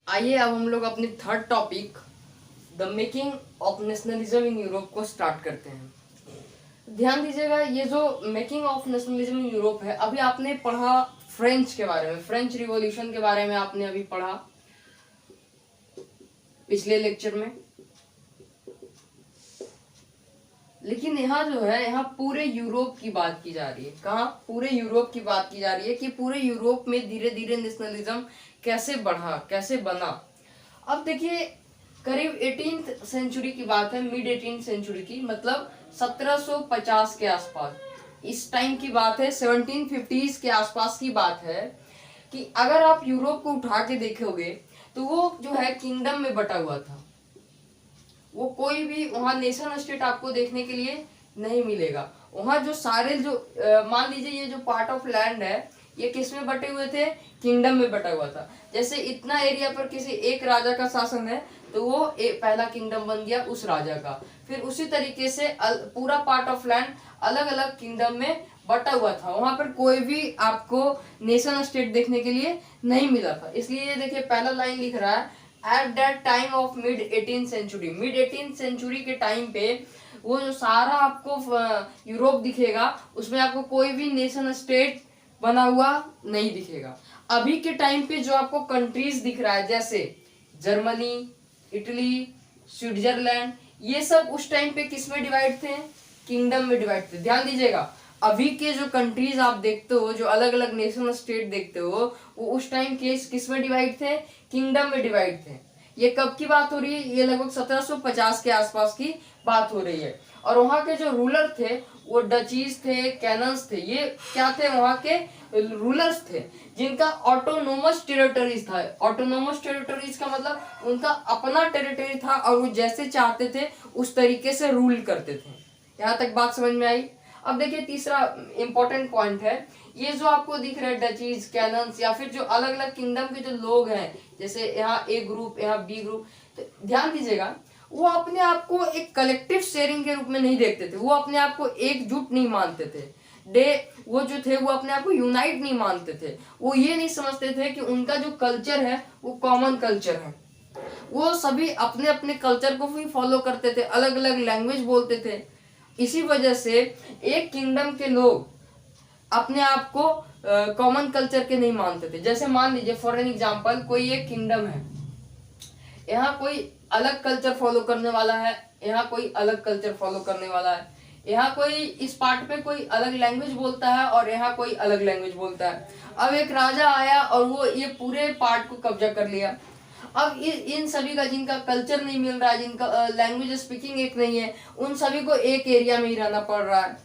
आइए अब हम लोग अपनी third topic the making of nationalism in Europe को स्टार्ट करते हैं। ध्यान दीजिएगा, ये जो making of nationalism in Europe है, अभी आपने पढ़ा फ्रेंच के बारे में, फ्रेंच रिवॉल्यूशन के बारे में आपने अभी पढ़ा पिछले लेक्चर में। लेकिन यहाँ जो है, यहाँ पूरे यूरोप की बात की जा रही है। कहाँ? पूरे यूरोप की बात की जा रही है कि पूरे यूरोप में धीरे धीरे नेशनलिज्म कैसे बढ़ा, कैसे बना। अब देखिए, करीब 18th सेंचुरी की बात है, मिड 18th सेंचुरी की, मतलब 1750 के आसपास, इस टाइम की बात है, 1750s के आसपास की बात है कि अगर आप यूरोप को उठा के देखोगे तो वो जो है किंगडम में बटा हुआ था। वो कोई भी वहाँ नेशन स्टेट आपको देखने के लिए नहीं मिलेगा। वहाँ जो सारे जो मान लीजिए ये जो पार्ट ऑफ लैंड है, ये किस में बटे हुए थे? किंगडम में बटा हुआ था। जैसे इतना एरिया पर किसी एक राजा का शासन है तो वो पहला किंगडम बन गया उस राजा का। फिर उसी तरीके से पूरा पार्ट ऑफ लैंड अलग अलग किंगडम में बटा हुआ था। वहां पर कोई भी आपको नेशन स्टेट देखने के लिए नहीं मिला था। इसलिए ये देखिए, पहला लाइन लिख रहा है, at that time of mid 18th century. Mid 18th century के टाइम पे वो जो सारा आपको यूरोप दिखेगा, उसमें आपको कोई भी नेशन स्टेट बना हुआ नहीं दिखेगा। अभी के टाइम पे जो आपको कंट्रीज दिख रहा है, जैसे जर्मनी, इटली, स्विट्जरलैंड, ये सब उस टाइम पे किस में डिवाइड थे? किंगडम में डिवाइड थे। ध्यान दीजिएगा, अभी के जो कंट्रीज आप देखते हो, जो अलग अलग नेशनल स्टेट देखते हो, वो उस टाइम के किस में डिवाइड थे? किंगडम में डिवाइड थे। ये कब की बात हो रही है? ये लगभग 1750 के आसपास की बात हो रही है। और वहां के जो रूलर थे वो डचीज थे, कैनन्स थे। ये क्या थे? वहां के रूलर्स थे जिनका ऑटोनोमस टेरिटरीज था। ऑटोनोमस टेरिटरीज का मतलब उनका अपना टेरिटरी था और वो जैसे चाहते थे उस तरीके से रूल करते थे। यहाँ तक बात समझ में आई? अब देखिए, तीसरा इंपॉर्टेंट पॉइंट है, ये जो आपको दिख रहा है डचीज, कैनन्स, या फिर जो अलग अलग किंगडम के जो लोग हैं, जैसे यहाँ ए ग्रुप, यहाँ बी ग्रुप, तो ध्यान दीजिएगा, वो अपने आप को एक कलेक्टिव शेयरिंग के रूप में नहीं देखते थे। वो अपने आप को एकजुट नहीं मानते थे। वो जो थे वो अपने आप को यूनाइट नहीं मानते थे। वो ये नहीं समझते थे कि उनका जो कल्चर है वो कॉमन कल्चर है। वो सभी अपने अपने कल्चर को भी फॉलो करते थे, अलग अलग लैंग्वेज बोलते थे। इसी वजह से एक किंगडम के लोग अपने आप को कॉमन कल्चर के नहीं मानते थे। जैसे मान लीजिए फॉर एन एग्जांपल, कोई एक किंगडम है, यहाँ कोई अलग कल्चर फॉलो करने वाला है, यहाँ कोई अलग कल्चर फॉलो करने वाला है, यहाँ कोई इस पार्ट पे कोई अलग लैंग्वेज बोलता है और यहाँ कोई अलग लैंग्वेज बोलता है। अब एक राजा आया और वो ये पूरे पार्ट को कब्जा कर लिया। अब इन सभी का, जिनका कल्चर नहीं मिल रहा है, जिनका लैंग्वेज स्पीकिंग एक नहीं है, उन सभी को एक एरिया में ही रहना पड़ रहा है।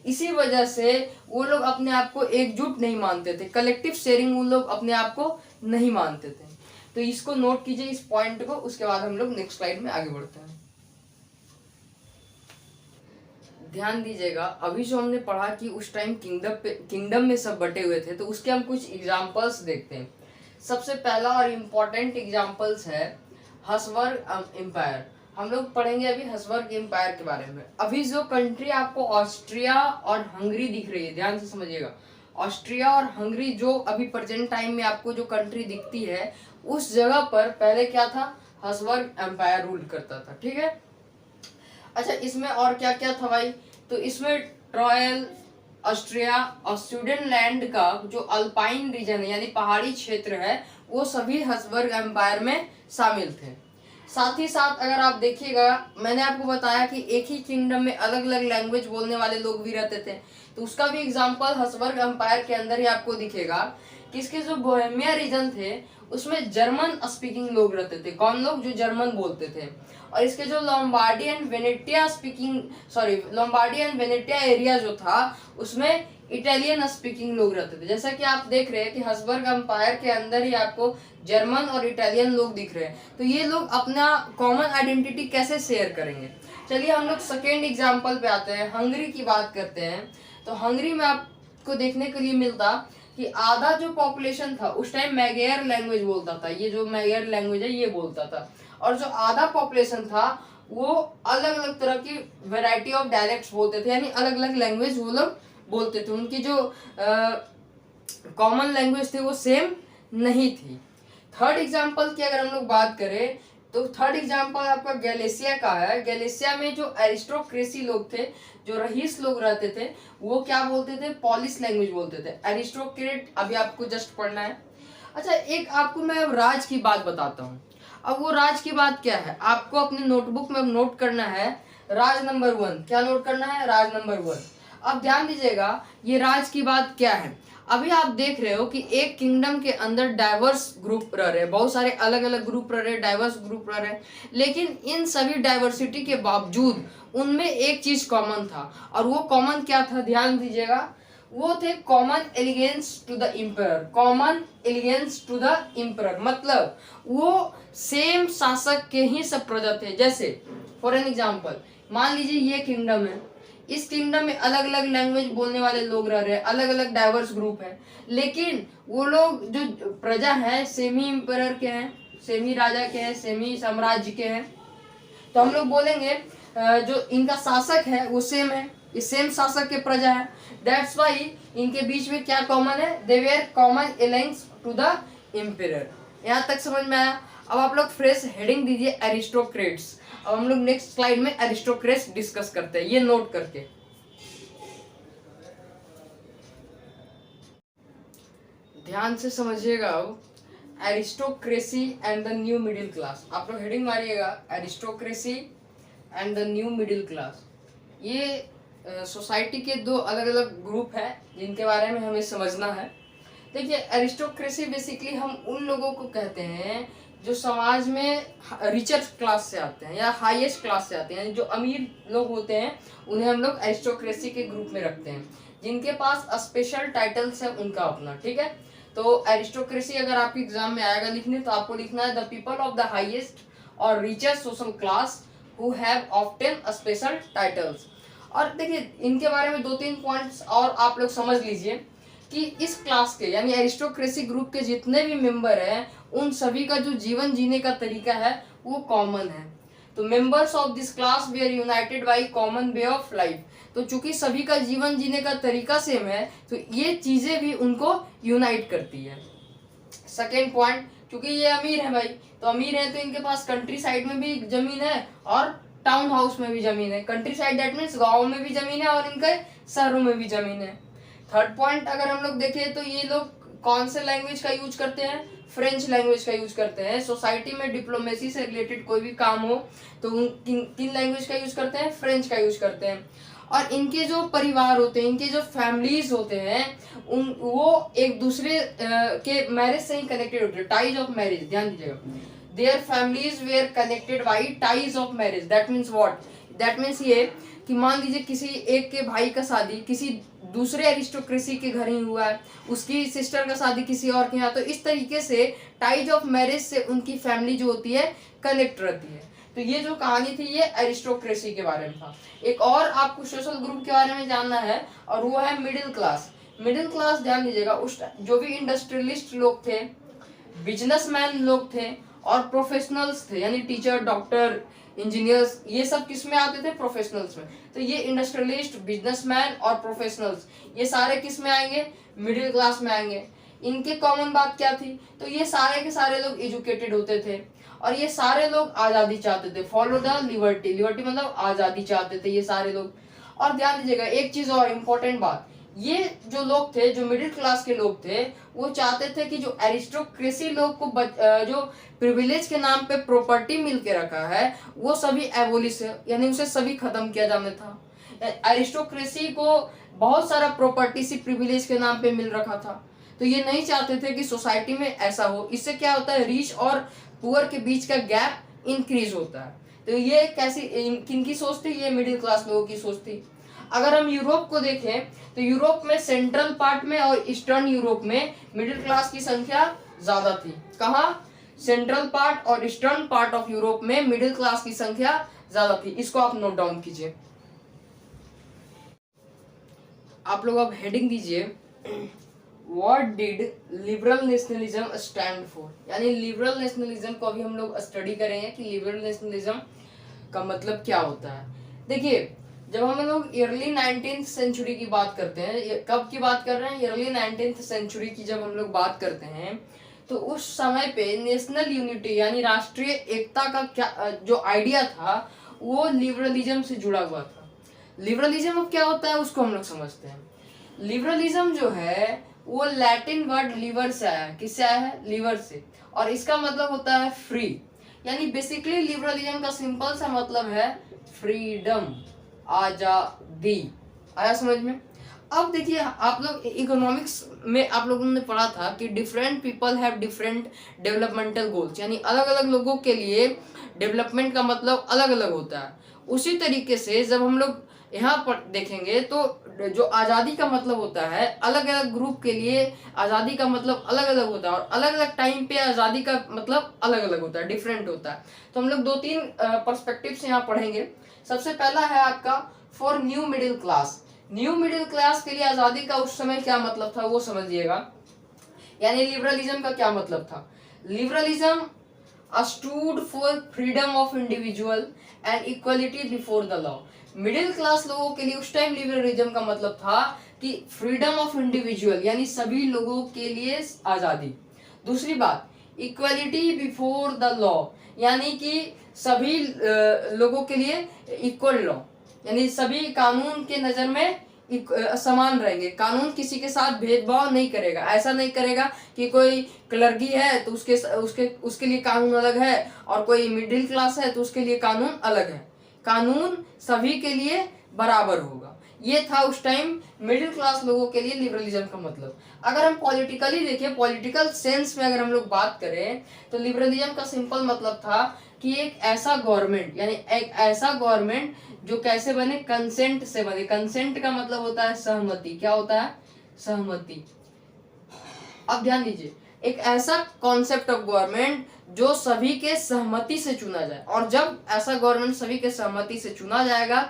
इसी वजह से वो लोग अपने आप को एकजुट नहीं मानते थे, कलेक्टिव शेयरिंग वो लोग अपने आप को नहीं मानते थे। तो इसको नोट कीजिए, इस पॉइंट को। उसके बाद हम लोग नेक्स्ट स्लाइड में आगे बढ़ते हैं। ध्यान दीजिएगा, अभी जो हमने पढ़ा कि उस टाइम किंगडम में सब बटे हुए थे, तो उसके हम कुछ एग्जांपल्स देखते हैं। सबसे पहला और इम्पोर्टेंट एग्जांपल्स है हब्सबर्ग एम्पायर। हम लोग पढ़ेंगे अभी हब्सबर्ग एम्पायर के बारे में। अभी जो कंट्री आपको ऑस्ट्रिया और हंगरी दिख रही है, ध्यान से समझिएगा, ऑस्ट्रिया और हंगरी जो अभी प्रेजेंट टाइम में आपको जो कंट्री दिखती है, उस जगह पर पहले क्या था? हब्सबर्ग एम्पायर रूल करता था। ठीक है। अच्छा, इसमें और क्या क्या था भाई? तो इसमें ट्रॉयल, ऑस्ट्रिया और स्वीडनलैंड का जो अल्पाइन रीजन है, यानी पहाड़ी क्षेत्र है, वो सभी हब्सबर्ग एम्पायर में शामिल थे। साथ ही साथ अगर आप देखिएगा, मैंने आपको बताया कि एक ही किंगडम में अलग अलग लैंग्वेज बोलने वाले लोग भी रहते थे, तो उसका भी एग्जाम्पल हब्सबर्ग एम्पायर के अंदर ही आपको दिखेगा कि इसके जो बोहेमिया रीजन थे उसमें जर्मन स्पीकिंग लोग रहते थे। कौन लोग? जो जर्मन बोलते थे। और इसके जो लोम्बार्डी एंड वेनेटिया एरिया जो था, उसमें इटालियन स्पीकिंग लोग रहते थे। जैसा कि आप देख रहे हैं कि हब्सबर्ग एम्पायर के अंदर ही आपको जर्मन और इटालियन लोग दिख रहे हैं। तो ये लोग अपना कॉमन आइडेंटिटी कैसे शेयर करेंगे? चलिए हम लोग सेकेंड एग्जाम्पल पे आते हैं, हंगरी की बात करते हैं। तो हंगरी में आपको देखने के लिए मिलता कि आधा जो पॉपुलेशन था उस टाइम मैगेयर लैंग्वेज बोलता था। ये जो मैगेयर लैंग्वेज है ये बोलता था, और जो आधा पॉपुलेशन था वो अलग अलग तरह की वैरायटी ऑफ डायलेक्ट्स बोलते थे, यानी अलग अलग लैंग्वेज वो लोग बोलते थे। उनकी जो कॉमन लैंग्वेज थी वो सेम नहीं थी। थर्ड एग्जाम्पल की अगर हम लोग बात करें तो थर्ड एग्जाम्पल आपका गैलेशिया का है। गैलेशिया में जो एरिस्टोक्रेसी लोग थे, जो रईस लोग रहते थे, वो क्या बोलते थे, पॉलिश लैंग्वेज बोलते थे। एरिस्टोक्रेट अभी आपको जस्ट पढ़ना है। अच्छा, एक आपको मैं अब राज की बात बताता हूँ। अब वो राज की बात क्या है, आपको अपने नोटबुक में नोट करना है। राज नंबर 1, क्या नोट करना है, राज नंबर 1। अब ध्यान दीजिएगा, ये राज की बात क्या है। अभी आप देख रहे हो कि एक किंगडम के अंदर डाइवर्स ग्रुप रह रहे हैं, बहुत सारे अलग अलग ग्रुप रह रहे हैं, डाइवर्स ग्रुप रह रहे हैं, लेकिन इन सभी डाइवर्सिटी के बावजूद उनमें एक चीज कॉमन था, और वो कॉमन क्या था, ध्यान दीजिएगा, वो थे common allegiance to the emperor. Common allegiance to the emperor मतलब वो सेम शासक के ही सब प्रजा थे। जैसे फॉर एन एग्जाम्पल, मान लीजिए ये किंगडम है, इस किंगडम में अलग अलग लैंग्वेज बोलने वाले लोग रह रहे हैं, अलग अलग डाइवर्स ग्रुप है, लेकिन वो लोग जो प्रजा है सेमी एम्परर के हैं, सेमी राजा के हैं, सेमी साम्राज्य के हैं। तो हम लोग बोलेंगे जो इनका शासक है वो सेम है, ये सेम शासक के प्रजा है। दैट्स वाई इनके बीच में क्या कॉमन है, they were common alliance to the emperor. यहाँ तक समझ में आया। अब आप लोग फ्रेश हेडिंग दीजिए एरिस्टोक्रेट्स। अब हम लोग नेक्स्ट स्लाइड में एरिस्टोक्रेट्स डिस्कस करते हैं, ये नोट करके। ध्यान से समझिएगा। अब aristocracy and the new middle class, आप लोग हेडिंग मारिएगा, aristocracy and the new middle class. ये सोसाइटी के दो अलग अलग ग्रुप हैं जिनके बारे में हमें समझना है। देखिए, एरिस्टोक्रेसी बेसिकली हम उन लोगों को कहते हैं जो समाज में रिचर क्लास से आते हैं या हाईएस्ट क्लास से आते हैं, जो अमीर लोग होते हैं उन्हें हम लोग एरिस्टोक्रेसी के ग्रुप में रखते हैं, जिनके पास स्पेशल टाइटल्स है उनका अपना। ठीक है, तो एरिस्टोक्रेसी अगर आपके एग्जाम में आएगा लिखने तो आपको लिखना है the people of the highest और richer social class who have obtain special titles. और देखिए, इनके बारे में 2-3 पॉइंट्स और आप लोग समझ लीजिए कि इस क्लास के यानी एरिस्टोक्रेसी ग्रुप के जितने भी मेंबर हैं उन सभी का जो जीवन जीने का तरीका है वो कॉमन है। तो members of this class we are united by common way of life. तो चूंकि सभी का जीवन जीने का तरीका सेम है तो ये चीजें भी उनको यूनाइट करती है। सेकेंड पॉइंट, क्योंकि ये अमीर है भाई, तो अमीर है तो इनके पास कंट्री साइड में भी जमीन है और टाउन हाउस में भी जमीन है। कंट्री साइड दैट मीन्स गाँव में भी जमीन है और इनके शहरों में भी जमीन है। थर्ड पॉइंट अगर हम लोग देखें तो ये लोग कौन से लैंग्वेज का यूज करते हैं, फ्रेंच लैंग्वेज का यूज करते हैं। सोसाइटी में डिप्लोमेसी से रिलेटेड कोई भी काम हो तो किन लैंग्वेज का यूज करते हैं, फ्रेंच का यूज करते हैं। और इनके जो परिवार होते हैं, इनके जो फैमिलीज होते हैं वो एक दूसरे के मैरिज से ही कनेक्टेड होते हैं, टाइज ऑफ मैरिज। ध्यान दीजिएगा, their families were connected by ties of marriage. That means what, that means ये कि मान लीजिए किसी एक के भाई का शादी किसी दूसरे एरिस्टोक्रेसी के घर ही हुआ है, उसकी सिस्टर का शादी किसी और के यहाँ, तो इस तरीके से टाइज ऑफ मैरिज से उनकी फैमिली जो होती है कनेक्ट रहती है। तो ये जो कहानी थी ये एरिस्टोक्रेसी के बारे में था। एक और आपको सोशल ग्रुप के बारे में जानना है और वो है मिडिल क्लास। मिडिल क्लास ध्यान दीजिएगा, उस जो भी इंडस्ट्रियलिस्ट लोग थे, बिजनेसमैन लोग थे और प्रोफेशनल्स थे, यानी टीचर, डॉक्टर, इंजीनियर्स, ये सब किस में आते थे, प्रोफेशनल्स में। तो ये इंडस्ट्रियलिस्ट, बिजनेसमैन और प्रोफेशनल्स ये सारे किस में आएंगे, मिडिल क्लास में आएंगे। इनके कॉमन बात क्या थी, तो ये सारे के सारे लोग एजुकेटेड होते थे और ये सारे लोग आजादी चाहते थे, फॉलो द लिबर्टी। लिबर्टी मतलब आजादी चाहते थे ये सारे लोग। और ध्यान दीजिएगा एक चीज और इम्पोर्टेंट बात, ये जो लोग थे, जो मिडिल क्लास के लोग थे, वो चाहते थे कि जो एरिस्टोक्रेसी लोग को जो प्रिविलेज के नाम पे प्रॉपर्टी मिल के रखा है वो सभी एबोलिश है, यानी उसे सभी खत्म किया जाना था। एरिस्टोक्रेसी को बहुत सारा प्रॉपर्टी सी प्रिविलेज के नाम पे मिल रखा था, तो ये नहीं चाहते थे कि सोसाइटी में ऐसा हो। इससे क्या होता है, रिच और पुअर के बीच का गैप इंक्रीज होता है। तो ये कैसी किनकी सोच थी, ये मिडिल क्लास लोगों की सोच थी। अगर हम यूरोप को देखें तो यूरोप में सेंट्रल पार्ट में और ईस्टर्न यूरोप में मिडिल क्लास की संख्या ज्यादा थी। कहाँ, सेंट्रल पार्ट और ईस्टर्न पार्ट ऑफ यूरोप में मिडिल क्लास की संख्या ज्यादा थी। इसको आप नोट डाउन कीजिए। आप लोग अब हेडिंग दीजिए, what did liberal nationalism stand for. यानी लिबरल नेशनलिज्म को अभी हम लोग स्टडी करेंगे कि लिबरल नेशनलिज्म का मतलब क्या होता है। देखिए, जब हम लोग अर्ली 19th सेंचुरी की बात करते हैं, कब की बात कर रहे हैं, अर्ली 19th सेंचुरी की जब हम लोग बात करते हैं तो उस समय पे नेशनल यूनिटी यानी राष्ट्रीय एकता का क्या जो आइडिया था वो लिबरलिज्म से जुड़ा हुआ था। लिबरलिज्म अब क्या होता है उसको हम लोग समझते हैं। लिबरलिज्म जो है वो लैटिन वर्ड लिवर से आया है। किससे आया है? लिवर से। और इसका मतलब होता है फ्री, यानी बेसिकली लिबरलिज्म का सिंपल सा मतलब है फ्रीडम, आजादी। आया समझ में? अब देखिए आप लोग इकोनॉमिक्स में आप लोगों ने पढ़ा था कि different people have different developmental goals, यानी अलग अलग लोगों के लिए डेवलपमेंट का मतलब अलग अलग होता है। उसी तरीके से जब हम लोग यहाँ पर देखेंगे तो जो आज़ादी का मतलब होता है, अलग अलग ग्रुप के लिए आज़ादी का मतलब अलग अलग होता है और अलग अलग टाइम पे आज़ादी का मतलब अलग अलग होता है, डिफरेंट होता है। तो हम लोग 2-3 पर्सपेक्टिव से यहाँ पढ़ेंगे। सबसे पहला है आपका for new middle class. New middle class के लिए आज़ादी का उस समय क्या मतलब था वो समझिएगा, यानी लिबरलिज्म का क्या मतलब था। Liberalism stood for freedom of individual and equality before the law। Middle class लोगों के लिए उस टाइम लिबरलिज्म का मतलब था कि फ्रीडम ऑफ इंडिविजुअल यानी सभी लोगों के लिए आजादी। दूसरी बात इक्वलिटी बिफोर द लॉ, यानी कि सभी लोगों के लिए इक्वल लॉ, यानी सभी कानून के नजर में समान रहेंगे। कानून किसी के साथ भेदभाव नहीं करेगा। ऐसा नहीं करेगा कि कोई क्लर्की है तो उसके लिए कानून अलग है और कोई मिडिल क्लास है तो उसके लिए कानून अलग है। कानून सभी के लिए बराबर होगा। ये था उस टाइम मिडिल क्लास लोगों के लिए लिबरलिज्म का मतलब। अगर हम पॉलिटिकली देखें, पॉलिटिकल सेंस में अगर हम लोग बात करें तो लिबरलिज्म का सिंपल मतलब था कि एक ऐसा गवर्नमेंट, यानी एक ऐसा गवर्नमेंट जो कैसे बने, कंसेंट से बने। कंसेंट का मतलब होता है सहमति। क्या होता है? सहमति। अब ध्यान दीजिए, एक ऐसा कॉन्सेप्ट ऑफ गवर्नमेंट जो सभी के सहमति से चुना जाए, और जब ऐसा गवर्नमेंट सभी के सहमति से चुना जाएगा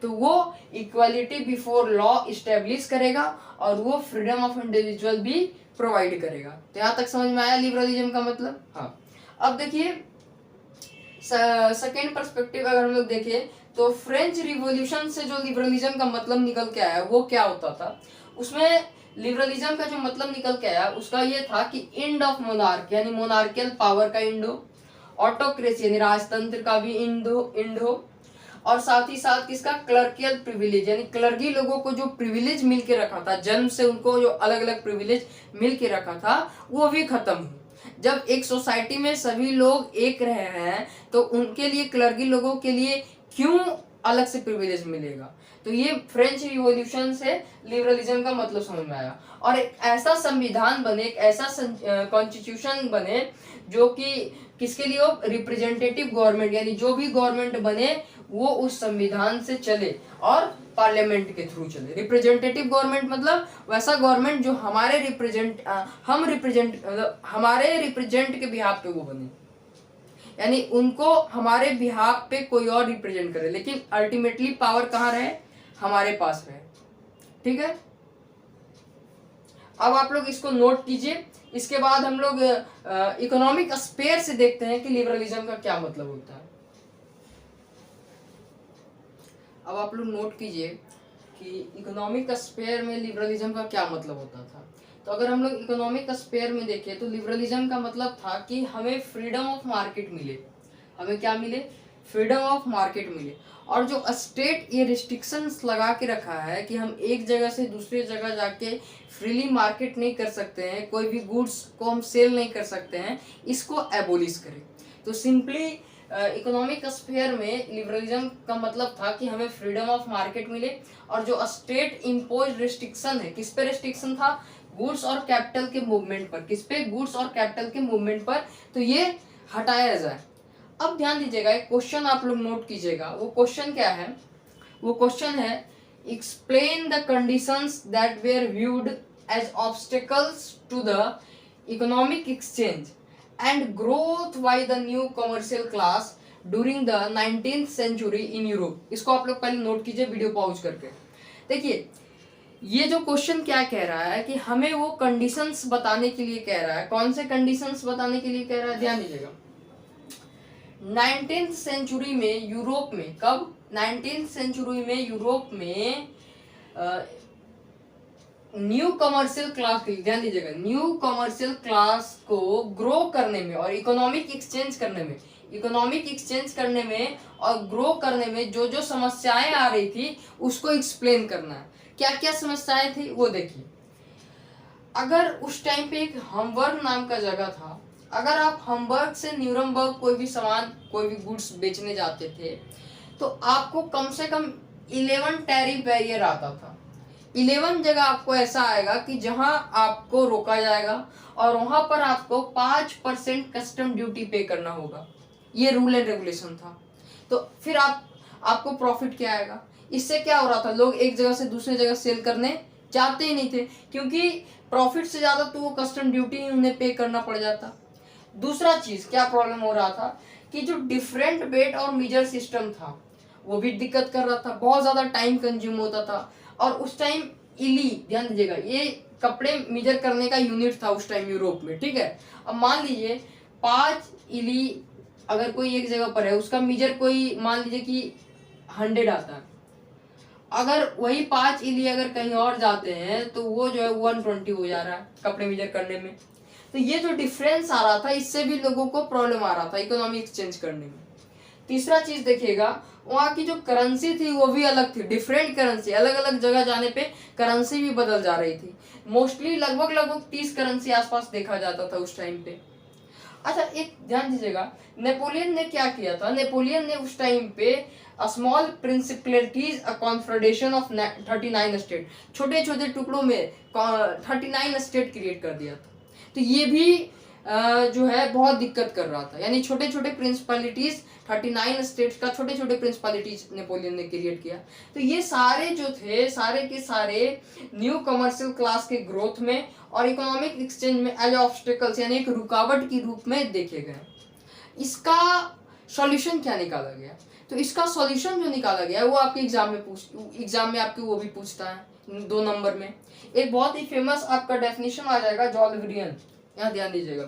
तो वो इक्वालिटी बिफोर लॉ इस्टेब्लिश करेगा और वो फ्रीडम ऑफ इंडिविजुअल भी प्रोवाइड करेगा। तो यहाँ तक समझ में आया लिबरलिज्म का मतलब? हाँ। अब देखिए सेकेंड पर्सपेक्टिव अगर हम लोग देखें तो फ्रेंच रिवॉल्यूशन से जो लिबरलिज्म का मतलब निकल के आया वो क्या होता था, उसमें लिबरलिज्म का जो मतलब निकल के आया उसका ये था कि एंड ऑफ मोनार्क यानी मोनार्कियल पावर का एंड हो, ऑटोक्रेसी यानी राजतंत्र का भी एंड हो, और साथ ही साथ किसका? क्लर्कियल प्रिविलेज यानी क्लर्की लोगों को जो प्रिविलेज मिल के रखा था, जन्म से उनको जो अलग अलग प्रिविलेज मिल के रखा था वो भी खत्म हो। जब एक सोसाइटी में सभी लोग एक रहे हैं तो उनके लिए, क्लर्की लोगों के लिए क्यों अलग से प्रिविलेज मिलेगा? तो ये फ्रेंच रिवॉल्यूशन से लिबरलिज्म का मतलब समझ में आया। और एक ऐसा संविधान बने, एक ऐसा कॉन्स्टिट्यूशन बने जो कि किसके लिए हो? रिप्रेजेंटेटिव गवर्नमेंट, यानी जो भी गवर्नमेंट बने वो उस संविधान से चले और पार्लियामेंट के थ्रू चले। रिप्रेजेंटेटिव गवर्नमेंट मतलब वैसा गवर्नमेंट जो हमारे रिप्रेजेंट के बिहाफ पे वो बने, यानी उनको हमारे बिहाफ पे कोई और रिप्रेजेंट करे, लेकिन अल्टीमेटली पावर कहाँ रहे? हमारे पास रहे। ठीक है, अब आप लोग इसको नोट कीजिए। इसके बाद हम लोग इकोनॉमिक स्पेयर से देखते हैं कि लिबरलिज्म का क्या मतलब होता है। अब आप लोग नोट कीजिए कि इकोनॉमिक स्पेयर में लिबरलिज्म का क्या मतलब होता था। तो अगर हम लोग इकोनॉमिक स्पेयर में देखें तो लिबरलिज्म का मतलब था कि हमें फ्रीडम ऑफ मार्केट मिले। हमें क्या मिले? फ्रीडम ऑफ मार्केट मिले। और जो स्टेट ये रिस्ट्रिक्शंस लगा के रखा है कि हम एक जगह से दूसरी जगह जाके फ्रीली मार्केट नहीं कर सकते हैं, कोई भी गुड्स को हम सेल नहीं कर सकते हैं, इसको एबोलिश करें। तो सिंपली इकोनॉमिक स्फीयर में लिबरलिज्म का मतलब था कि हमें फ्रीडम ऑफ मार्केट मिले, और जो स्टेट इम्पोज रिस्ट्रिक्शन है, किस पे रिस्ट्रिक्शन था? गुड्स और कैपिटल के मूवमेंट पर। किस पे? गुड्स और कैपिटल के मूवमेंट पर। तो ये हटाया जाए। अब ध्यान दीजिएगा, एक क्वेश्चन आप लोग नोट कीजिएगा। वो क्वेश्चन क्या है? वो क्वेश्चन है explain the conditions that were viewed as obstacles to the economic exchange and growth by the new commercial class during the 19th century in Europe। इसको आप लोग पहले नोट कीजिए वीडियो पॉज करके। देखिए ये जो क्वेश्चन क्या कह रहा है कि हमें वो कंडीशंस बताने के लिए कह रहा है। कौन से कंडीशंस बताने के लिए कह रहा है? ध्यान दीजिएगा। 19th सेंचुरी में यूरोप में, कब? 19th सेंचुरी में यूरोप में न्यू कमर्शियल क्लास के लिए ध्यान दीजिएगा, न्यू कमर्शियल क्लास को ग्रो करने में और इकोनॉमिक एक्सचेंज करने में और ग्रो करने में जो जो समस्याएं आ रही थी उसको एक्सप्लेन करना है। क्या क्या समस्याएं थी वो देखिए। अगर उस टाइम पे एक हमबर्ग नाम का जगह था, अगर आप हमबर्ग से न्यूरमबर्ग कोई भी सामान, कोई भी गुड्स बेचने जाते थे तो आपको कम से कम 11 टैरिफ बैरियर आता था। 11 जगह आपको ऐसा आएगा कि जहां आपको रोका जाएगा और वहां पर आपको 5% कस्टम ड्यूटी पे करना होगा। ये रूल एंड रेगुलेशन था। तो फिर आपको प्रॉफिट क्या आएगा? इससे क्या हो रहा था, लोग एक जगह से दूसरी जगह सेल करने जाते ही नहीं थे, क्योंकि प्रॉफिट से ज्यादा तो वो कस्टम ड्यूटी उन्हें पे करना पड़ जाता। दूसरा चीज क्या प्रॉब्लम हो रहा था कि जो डिफरेंट वेट और मेजर सिस्टम था वो भी दिक्कत कर रहा था, बहुत ज्यादा टाइम कंज्यूम होता था। और उस टाइम इली, ध्यान दीजिएगा, ये कपड़े मेजर करने का यूनिट था उस टाइम यूरोप में, ठीक है। अब मान लीजिए 5 इली अगर कोई एक जगह पर है, उसका मेजर कोई मान लीजिए कि 100 आता है, अगर वही 5 इली अगर कहीं और जाते हैं तो वो जो है 120 हो जा रहा है कपड़े मेजर करने में। तो ये जो डिफरेंस आ रहा था इससे भी लोगों को प्रॉब्लम आ रहा था इकोनॉमी एक्सचेंज करने में। तीसरा चीज देखिएगा, वहाँ की जो करेंसी थी वो भी अलग थी, डिफरेंट करेंसी, अलग अलग जगह जाने पे करेंसी भी बदल जा रही थी। मोस्टली लगभग 30 करेंसी आसपास देखा जाता था उस टाइम पे। अच्छा, एक ध्यान दीजिएगा, नेपोलियन ने क्या किया था, नेपोलियन ने उस टाइम पे small principalities a confederation of 39 state, छोटे छोटे टुकड़ों में 39 स्टेट क्रिएट कर दिया था। तो ये भी जो है बहुत दिक्कत कर रहा था, यानी छोटे छोटे प्रिंसिपलिटीज 39 स्टेट्स का छोटे छोटे प्रिंसिपलिटीज नेपोलियन ने क्रिएट किया। तो ये सारे जो थे सारे के सारे न्यू कमर्शियल क्लास के ग्रोथ में और इकोनॉमिक एक्सचेंज में एज ऑब्स्टेकल्स, यानी एक रुकावट के रूप में देखे गए। इसका सॉल्यूशन क्या निकाला गया? तो इसका सॉल्यूशन जो निकाला गया वो आपके एग्जाम में आपके वो भी पूछता है 2 नंबर में। एक बहुत ही फेमस आपका डेफिनेशन आ जाएगा जॉल्वेरियन, यहाँ ध्यान दीजिएगा,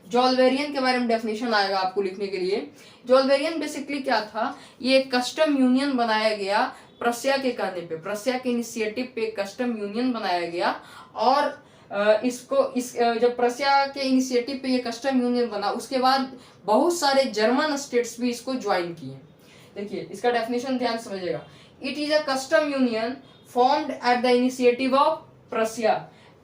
जॉल्वेरियन के बारे में डेफिनेशन आएगा आपको लिखने के लिए। जॉल्वेरियन बेसिकली क्या था, ये कस्टम यूनियन बनाया गया प्रशिया के कहने पे, प्रशिया के इनिशिएटिव पे कस्टम यूनियन बनाया गया। और जब प्रशिया के इनिशिएटिव पे ये कस्टम यूनियन बना उसके बाद बहुत सारे जर्मन स्टेट्स भी इसको ज्वाइन किए। देखिए इसका डेफिनेशन ध्यान से समझिएगा, it is a custom union formed at the initiative of Prussia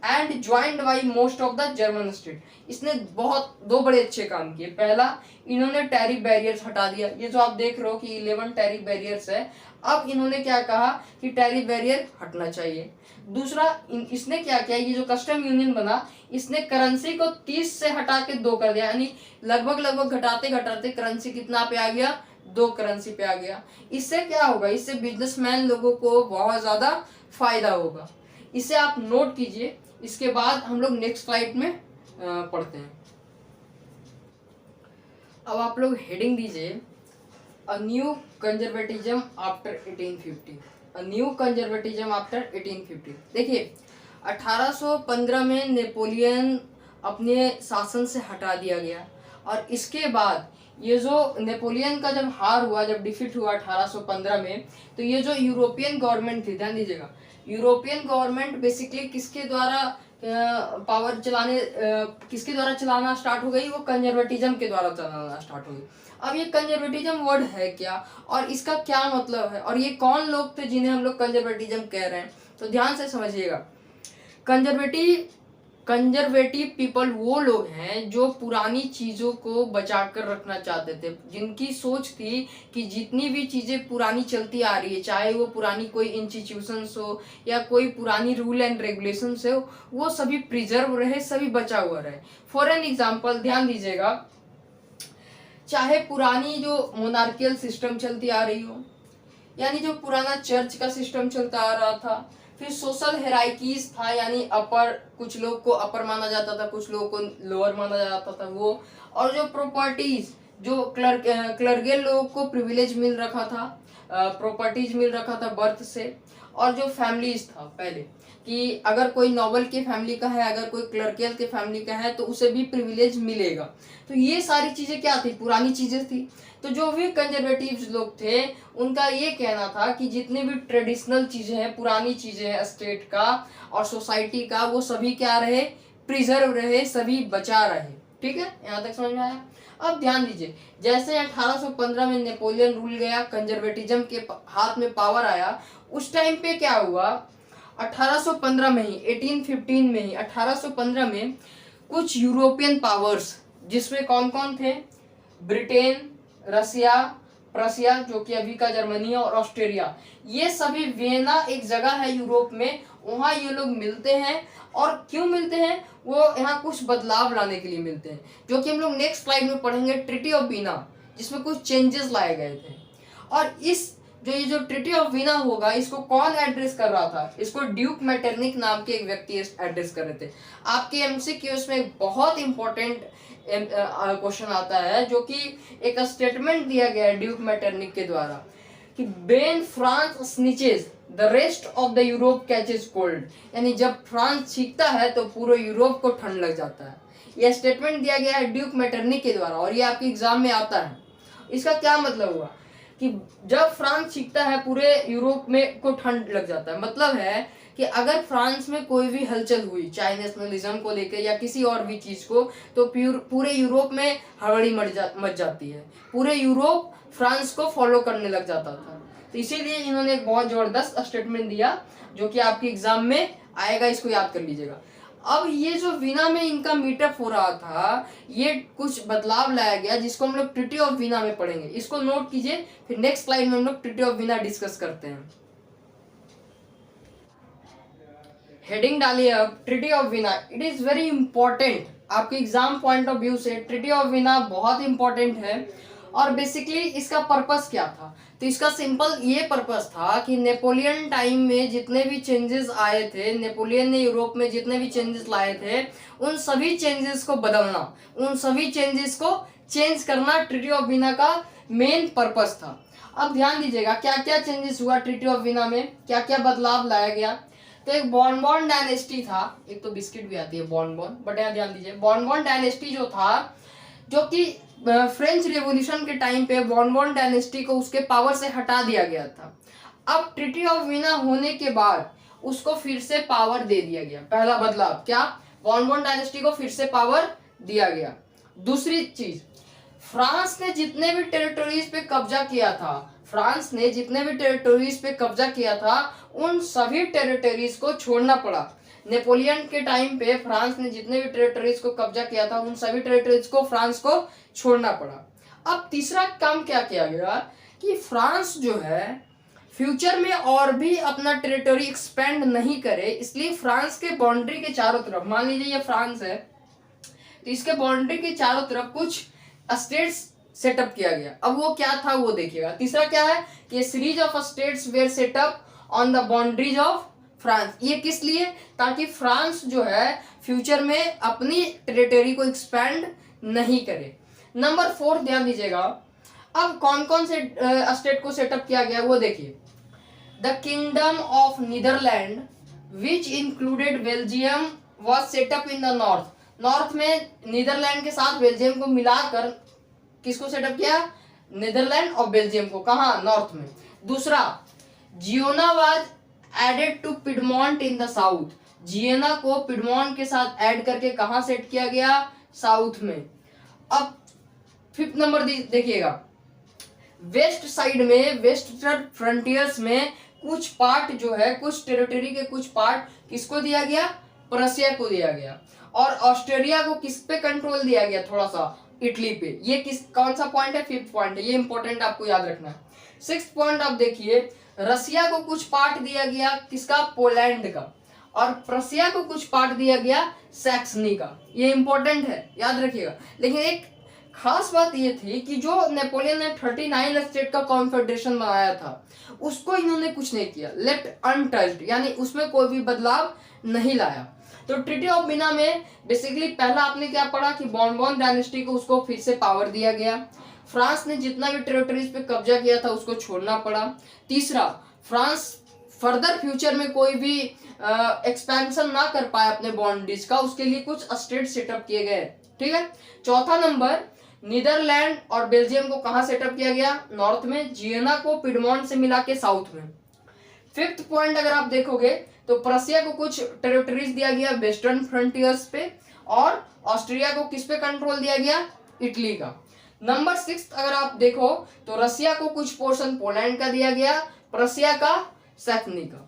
and joined by most of the German state. इसने बहुत 2 बड़े अच्छे काम किए। पहला, इन्होंने टैरिफ बैरियर्स हटा दिया, ये जो आप देख रहे हो कि 11 टैरिफ बैरियर्स है, अब इन्होंने क्या कहा कि टैरिफ बैरियर हटना चाहिए। दूसरा, इसने क्या किया, ये जो कस्टम यूनियन बना इसने करेंसी को 30 से हटा के 2 कर दिया, यानी लगभग घटाते घटाते करेंसी कितना पे आ गया, 2 करेंसी पे आ गया। इससे क्या होगा, इससे बिजनेसमैन लोगों को बहुत ज्यादा फायदा होगा। इसे आप नोट कीजिए, इसके बाद हम लोग नेक्स्ट स्लाइड में पढ़ते हैं। अब आप लोग हेडिंग दीजिए, a new conservatism after 1850, a new conservatism after 1850। देखिए 1815 में नेपोलियन अपने शासन से हटा दिया गया और इसके बाद ये जो नेपोलियन का जब हार हुआ, जब डिफीट हुआ 1815 में, तो ये जो यूरोपियन गवर्नमेंट थी, ध्यान दीजिएगा, यूरोपियन गवर्नमेंट बेसिकली किसके द्वारा पावर चलाने किसके द्वारा चलाना स्टार्ट हो गई, वो कंजर्वेटिज्म के द्वारा चलाना स्टार्ट हो गई। अब ये कंजर्वेटिज्म वर्ड है क्या और इसका क्या मतलब है और ये कौन लोग थे जिन्हें हम लोग कंजर्वेटिज्म कह रहे हैं, तो ध्यान से समझिएगा। कंजर्वेटिव पीपल वो लोग हैं जो पुरानी चीज़ों को बचा कर रखना चाहते थे, जिनकी सोच थी कि जितनी भी चीज़ें पुरानी चलती आ रही है, चाहे वो पुरानी कोई इंस्टीट्यूशंस हो या कोई पुरानी रूल एंड रेगुलेशंस हो, वो सभी प्रिजर्व रहे, सभी बचा हुआ रहे। फॉर एन एग्जाम्पल ध्यान दीजिएगा, चाहे पुरानी जो मोनार्कियल सिस्टम चलती आ रही हो, यानी जो पुराना चर्च का सिस्टम चलता आ रहा था, फिर सोशल हेराइकीज था, यानी अपर, कुछ लोग को अपर माना जाता था, कुछ लोगों को लोअर माना जाता था वो, और जो प्रॉपर्टीज, जो क्लर्गल लोगों को प्रिविलेज मिल रखा था, प्रॉपर्टीज मिल रखा था बर्थ से, और जो फैमिलीज था पहले, कि अगर कोई नोबल की फैमिली का है, अगर कोई क्लर्कियल की फैमिली का है तो उसे भी प्रिविलेज मिलेगा। तो ये सारी चीजें क्या थी, पुरानी चीजें थी। तो जो भी कंजर्वेटिव लोग थे उनका ये कहना था कि जितनी भी ट्रेडिशनल चीजें हैं, पुरानी चीजें हैं स्टेट का और सोसाइटी का, वो सभी क्या रहे, प्रिजर्व रहे, सभी बचा रहे। ठीक है, यहाँ तक समझ में आया। अब ध्यान दीजिए, जैसे 1815 में नेपोलियन रूल गया, कंजर्वेटिज्म के हाथ में पावर आया, उस टाइम पे क्या हुआ, 1815 में ही 1815 में ही 1815 में कुछ यूरोपियन पावर्स, जिसमें कौन कौन थे, ब्रिटेन, रसिया, प्रसिया जो कि अभी का जर्मनी है, और ऑस्ट्रेलिया, ये सभी वियना एक जगह है यूरोप में, वहाँ ये लोग मिलते हैं। और क्यों मिलते हैं, वो यहाँ कुछ बदलाव लाने के लिए मिलते हैं, जो कि हम लोग नेक्स्ट स्लाइड में पढ़ेंगे, ट्रीटी ऑफ वीना, जिसमें कुछ चेंजेस लाए गए थे। और इस ये जो ट्रीटी ऑफ वीना होगा, इसको कौन एड्रेस कर रहा था, इसको ड्यूक मैटरनिक नाम के एक व्यक्ति एड्रेस कर रहे थे। आपके एमसीक्यूज में एक बहुत इंपॉर्टेंट क्वेश्चन आता है, जो कि एक स्टेटमेंट दिया गया है ड्यूक मैटरनिक के द्वारा कि when France sneezes the rest of the Europe catches cold, यानी जब फ्रांस छींकता है तो पूरे यूरोप को ठंड लग जाता है। यह स्टेटमेंट दिया गया है ड्यूक मैटरनिक के द्वारा, और ये आपके एग्जाम में आता है। इसका क्या मतलब हुआ कि जब फ्रांस छींकता है पूरे यूरोप में को ठंड लग जाता है। मतलब है कि अगर फ्रांस में कोई भी हलचल हुई, चाहे नेशनलिज्म को लेकर या किसी और भी चीज को, तो पूरे यूरोप में हड़बड़ी मच जाती है, पूरे यूरोप फ्रांस को फॉलो करने लग जाता था। तो इसीलिए इन्होंने एक बहुत जबरदस्त स्टेटमेंट दिया, जो कि आपके एग्जाम में आएगा, इसको याद कर लीजिएगा। अब ये जो वीना में इनका मीटअप हो रहा था, ये कुछ बदलाव लाया गया, जिसको हम लोग ट्रीटी ऑफ वीना में पढ़ेंगे। इसको नोट कीजिए, फिर नेक्स्ट स्लाइड में हम लोग ट्रीटी ऑफ वीना डिस्कस करते हैं। हेडिंग डालिए अब, treaty of Veena. It is very important, आपके एग्जाम पॉइंट ऑफ व्यू से ट्रीटी ऑफ वीना बहुत इंपॉर्टेंट है। और बेसिकली इसका पर्पस क्या था, तो इसका सिंपल ये पर्पस था कि नेपोलियन टाइम में जितने भी चेंजेस आए थे, नेपोलियन ने यूरोप में जितने भी चेंजेस लाए थे, उन सभी चेंजेस को बदलना, उन सभी चेंजेस को चेंज करना ट्रीटी ऑफ वीना का मेन पर्पस था। अब ध्यान दीजिएगा क्या क्या चेंजेस हुआ ट्रीटी ऑफ वीना में, क्या क्या बदलाव लाया गया। तो एक बॉनबॉन डायनेस्टी था, एक तो बिस्किट भी आती है बॉनबॉन, बट यहाँ ध्यान दीजिए, बॉनबॉन डायनेस्टी जो था, जो कि फ्रेंच रेवोल्यूशन के टाइम पे बॉनबॉन डायनेस्टी को उसके पावर से हटा दिया गया था। अब ट्रीटी ऑफ वीना होने के बाद उसको फिर से पावर दे दिया गया। पहला बदलाव क्या, बॉनबॉन डायनेस्टी को फिर से पावर दिया गया। दूसरी चीज, फ्रांस ने जितने भी टेरिटोरीज पे कब्जा किया था, फ्रांस ने जितने भी टेरिटोरीज पे कब्जा किया था, उन सभी टेरिटोरीज को छोड़ना पड़ा। नेपोलियन के टाइम पे फ्रांस ने जितने भी टेरिटोरीज को कब्जा किया था, उन सभी टेरिटोरीज को फ्रांस को छोड़ना पड़ा। अब तीसरा काम क्या किया गया कि फ्रांस जो है फ्यूचर में और भी अपना टेरिटोरी एक्सपेंड नहीं करे, इसलिए फ्रांस के बाउंड्री के चारों तरफ, मान लीजिए ये फ्रांस है, तो इसके बाउंड्री के चारों तरफ कुछ स्टेट्स सेटअप किया गया। अब वो क्या था वो देखिएगा। तीसरा क्या है कि series of states were set up on the boundaries of France. ये किस लिए, ताकि फ्रांस जो है फ्यूचर में अपनी टेरिटरी को एक्सपैंड नहीं करे। नंबर 4 ध्यान दीजिएगा। अब कौन कौन से स्टेट को सेटअप किया गया वो देखिए। The kingdom of Netherland which included Belgium was set up in the north. North में नीदरलैंड के साथ बेल्जियम को मिलाकर किसको सेटअप किया, नीदरलैंड और बेल्जियम को, कहा, नॉर्थ में। दूसरा, Genoa was added to Piedmont in the south. Genoa को पिडमोंट के साथ ऐड करके कहां सेट किया गया, साउथ में। अब 5th नंबर देखिएगा, वेस्ट साइड में, वेस्टर्न फ्रंटियर्स में कुछ पार्ट जो है, कुछ टेरिटरी के कुछ पार्ट किसको दिया गया, प्रसिया को दिया गया। और ऑस्ट्रेलिया को किस पे कंट्रोल दिया गया, थोड़ा सा इटली पे। ये कौन सा पॉइंट है, 5th पॉइंट है, ये इंपॉर्टेंट आपको याद रखना है। 6th पॉइंट आप देखिए, रसिया को कुछ पार्ट दिया गया किसका, पोलैंड का, और प्रसिया को कुछ पार्ट दिया गया सैक्सनी का। ये इंपॉर्टेंट है, याद रखिएगा। लेकिन एक खास बात ये थी कि जो नेपोलियन ने 39 स्टेट का कॉन्फेडरेशन बनाया था, उसको इन्होंने कुछ नहीं किया, लेफ्ट अनटच्ड, यानी उसमें कोई भी बदलाव नहीं लाया। तो ट्रीटी ऑफ वीना में बेसिकली पहला आपने क्या पढ़ा कि बॉनबॉन डायनेस्टी को उसको फिर से पावर दिया गया। फ्रांस ने जितना भी टेरिटरीज पे कब्जा किया था उसको छोड़ना पड़ा। तीसरा, फ्रांस फर्दर फ्यूचर में कोई भी एक्सपेंशन ना कर पाए अपने बाउंड्रीज का, उसके लिए कुछ स्टेट सेटअप किए गए। ठीक है। चौथा नंबर, नीदरलैंड और बेल्जियम को कहां सेटअप किया गया? नॉर्थ में। जियना को पिडमोंट से मिला के साउथ में। फिफ्थ पॉइंट अगर आप देखोगे तो प्रशिया को कुछ टेरिटरीज दिया गया वेस्टर्न फ्रंटियर्स पे, और ऑस्ट्रिया को किस पे कंट्रोल दिया गया? इटली का। नंबर 6 अगर आप देखो तो रसिया को कुछ पोर्शन पोलैंड का दिया गया, प्रशिया का सैक्सनी का।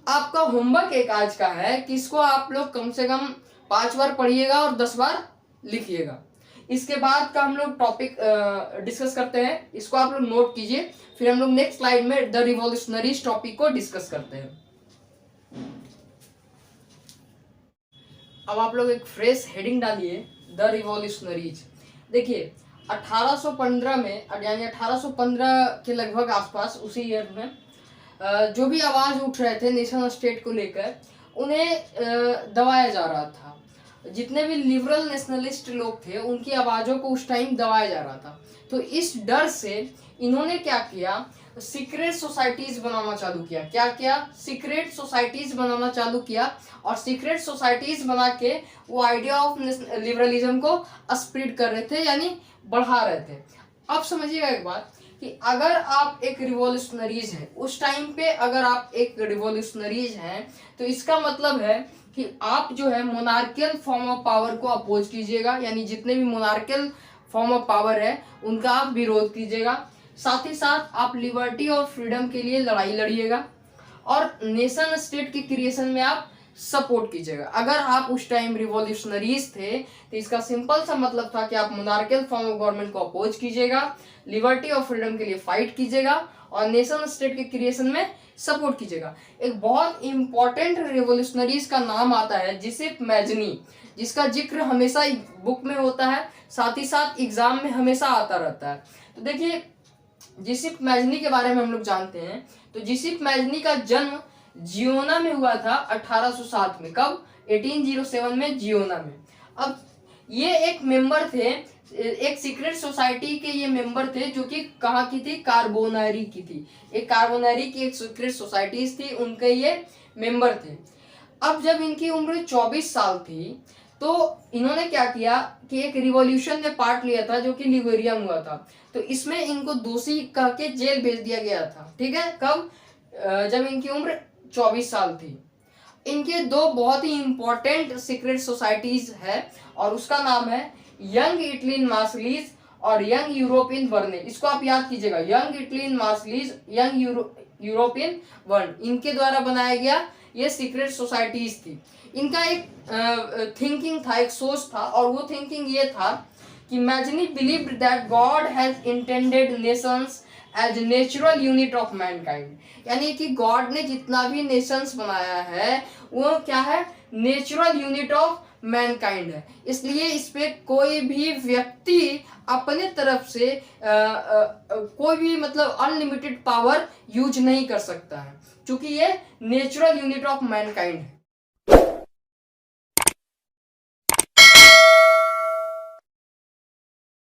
आपका होमवर्क एक आज का है कि इसको आप लोग कम से कम 5 बार पढ़िएगा और 10 बार लिखिएगा। इसके बाद का हम लोग टॉपिक डिस्कस करते हैं, इसको आप लोग नोट कीजिए, फिर हम लोग नेक्स्ट स्लाइड में द रिवॉल्यूशनरीज टॉपिक को डिस्कस करते हैं। अब आप लोग एक फ्रेश हेडिंग डालिए, द रिवॉल्यूशनरीज। देखिए 1815 में, यानी 1815 के लगभग आसपास, उसी ईयर में जो भी आवाज उठ रहे थे नेशन स्टेट को लेकर, उन्हें दबाया जा रहा था। जितने भी लिबरल नेशनलिस्ट लोग थे उनकी आवाजों को उस टाइम दबाया जा रहा था। तो इस डर से इन्होंने क्या किया, सीक्रेट सोसाइटीज बनाना चालू किया। क्या किया? सीक्रेट सोसाइटीज बनाना चालू किया, और सीक्रेट सोसाइटीज बना के वो आइडिया ऑफ लिबरलिज्म को स्प्रेड कर रहे थे, यानी बढ़ा रहे थे। अब समझिएगा एक बात कि अगर आप एक रिवॉल्यूशनरीज हैं उस टाइम पे, अगर आप एक रिवॉल्यूशनरीज हैं तो इसका मतलब है कि आप जो है मोनार्कियल फॉर्म ऑफ पावर को अपोज कीजिएगा, यानी जितने भी मोनार्कियल फॉर्म ऑफ पावर है उनका आप विरोध कीजिएगा। साथ ही साथ आप लिबर्टी और फ्रीडम के लिए लड़ाई लड़िएगा, और नेशन स्टेट की क्रिएशन में आप सपोर्ट कीजिएगा। अगर आप उस टाइम रिवॉल्यूशनरीज थे तो इसका सिंपल सा मतलब था कि आप मोनार्कियल फॉर्म ऑफ गवर्नमेंट को अपोज कीजिएगा, लिबर्टी और फ्रीडम के लिए फाइट कीजिएगा, और नेशन स्टेट के क्रिएशन में सपोर्ट कीजिएगा। एक बहुत इंपॉर्टेंट रिवॉल्यूशनरीज का नाम आता है जिसिप मैजनी, जिसका जिक्र हमेशा बुक में होता है, साथ ही साथ एग्जाम में हमेशा आता रहता है। तो देखिए जिसिप मैजनी के बारे में हम लोग जानते हैं। तो जिसिप मैजनी का जन्म जियोना में हुआ था 1807 में। कब? 1807 में जियोना में। अब ये एक मेंबर थे, एक सीक्रेट सोसाइटी के ये मेंबर थे, जो कि कहाँ की थी? कार्बोनारी की थी। एक कार्बोनारी की एक सीक्रेट सोसाइटीज थी, उनके ये मेंबर थे। अब जब इनकी उम्र 24 साल थी तो इन्होंने क्या किया कि एक रिवॉल्यूशन में पार्ट लिया था जो कि लिबेरिया में हुआ था। तो इसमें इनको दोषी कह के जेल भेज दिया गया था। ठीक है। कब? जब इनकी उम्र 24 साल थी। इनके दो बहुत ही इंपॉर्टेंट सीक्रेट सोसाइटीज है, और उसका नाम है यंग इटलियन मार्शलीज और यंग यूरोपियन वर्ने। इसको आप याद कीजिएगा, यंग इटलियन मार्शलीज, यंग यूरोपियन वर्न, इनके द्वारा बनाया गया ये सीक्रेट सोसाइटीज थी। इनका एक थिंकिंग था, एक सोच था, और वो थिंकिंग ये था कि Mazzini believed that God has intended nations as natural unit of mankind, यानी कि गॉड ने जितना भी नेशंस बनाया है वो क्या है? नेचुरल यूनिट ऑफ मैनकाइंड है। इसलिए इस पे कोई भी व्यक्ति अपने तरफ से कोई भी मतलब अनलिमिटेड पावर यूज नहीं कर सकता है, क्योंकि ये नेचुरल यूनिट ऑफ मैनकाइंड है।